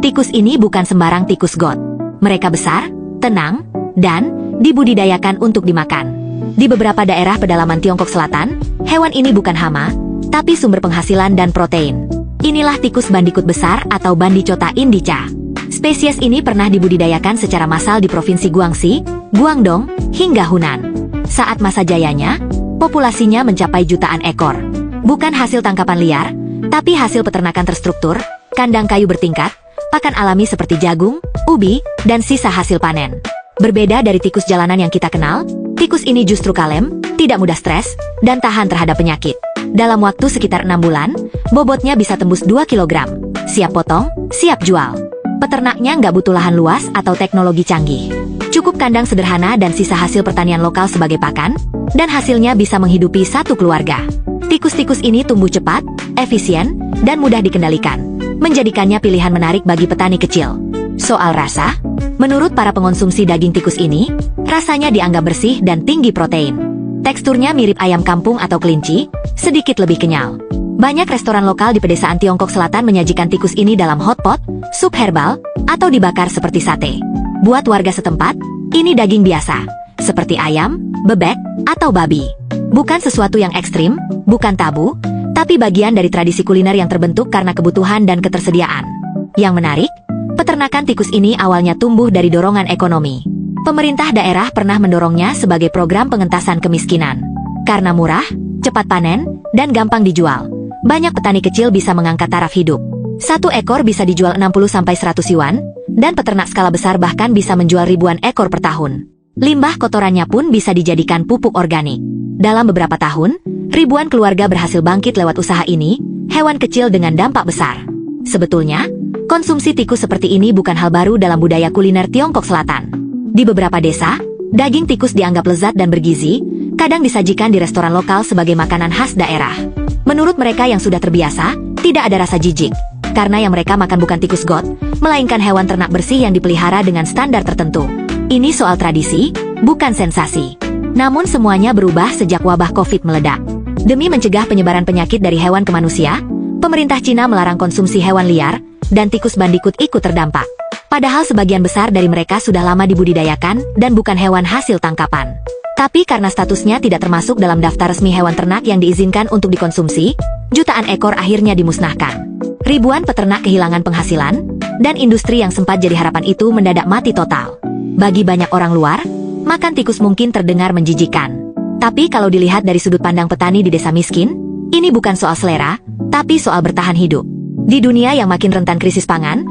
Tikus ini bukan sembarang tikus got. Mereka besar, tenang, dan dibudidayakan untuk dimakan. Di beberapa daerah pedalaman Tiongkok Selatan, hewan ini bukan hama, tapi sumber penghasilan dan protein. Inilah tikus bandikut besar atau Bandicota indica. Spesies ini pernah dibudidayakan secara massal di Provinsi Guangxi, Guangdong, hingga Hunan. Saat masa jayanya, populasinya mencapai jutaan ekor. Bukan hasil tangkapan liar, tapi hasil peternakan terstruktur, kandang kayu bertingkat, pakan alami seperti jagung, ubi, dan sisa hasil panen. Berbeda dari tikus jalanan yang kita kenal, tikus ini justru kalem, tidak mudah stres, dan tahan terhadap penyakit. Dalam waktu sekitar 6 bulan, bobotnya bisa tembus 2 kg. Siap potong, siap jual. Peternaknya nggak butuh lahan luas atau teknologi canggih. Cukup kandang sederhana dan sisa hasil pertanian lokal sebagai pakan, dan hasilnya bisa menghidupi satu keluarga. Tikus-tikus ini tumbuh cepat, efisien, dan mudah dikendalikan, menjadikannya pilihan menarik bagi petani kecil. Soal rasa, menurut para pengonsumsi daging tikus ini, rasanya dianggap bersih dan tinggi protein. Teksturnya mirip ayam kampung atau kelinci, sedikit lebih kenyal. Banyak restoran lokal di pedesaan Tiongkok Selatan menyajikan tikus ini dalam hot pot, sup herbal, atau dibakar seperti sate. Buat warga setempat, ini daging biasa, seperti ayam, bebek, atau babi. Bukan sesuatu yang ekstrim, bukan tabu, tapi bagian dari tradisi kuliner yang terbentuk karena kebutuhan dan ketersediaan. Yang menarik, peternakan tikus ini awalnya tumbuh dari dorongan ekonomi. Pemerintah daerah pernah mendorongnya sebagai program pengentasan kemiskinan. Karena murah, cepat panen, dan gampang dijual, banyak petani kecil bisa mengangkat taraf hidup. Satu ekor bisa dijual 60-100 yuan, dan peternak skala besar bahkan bisa menjual ribuan ekor per tahun. Limbah kotorannya pun bisa dijadikan pupuk organik. Dalam beberapa tahun, ribuan keluarga berhasil bangkit lewat usaha ini, hewan kecil dengan dampak besar. Sebetulnya, konsumsi tikus seperti ini bukan hal baru dalam budaya kuliner Tiongkok Selatan. Di beberapa desa, daging tikus dianggap lezat dan bergizi, kadang disajikan di restoran lokal sebagai makanan khas daerah. Menurut mereka yang sudah terbiasa, tidak ada rasa jijik, karena yang mereka makan bukan tikus got, melainkan hewan ternak bersih yang dipelihara dengan standar tertentu. Ini soal tradisi, bukan sensasi. Namun semuanya berubah sejak wabah COVID meledak. Demi mencegah penyebaran penyakit dari hewan ke manusia, pemerintah Cina melarang konsumsi hewan liar, dan tikus bandikut ikut terdampak. Padahal sebagian besar dari mereka sudah lama dibudidayakan dan bukan hewan hasil tangkapan. Tapi karena statusnya tidak termasuk dalam daftar resmi hewan ternak yang diizinkan untuk dikonsumsi, jutaan ekor akhirnya dimusnahkan. Ribuan peternak kehilangan penghasilan, dan industri yang sempat jadi harapan itu mendadak mati total. Bagi banyak orang luar, makan tikus mungkin terdengar menjijikan. Tapi kalau dilihat dari sudut pandang petani di desa miskin, ini bukan soal selera, tapi soal bertahan hidup. Di dunia yang makin rentan krisis pangan,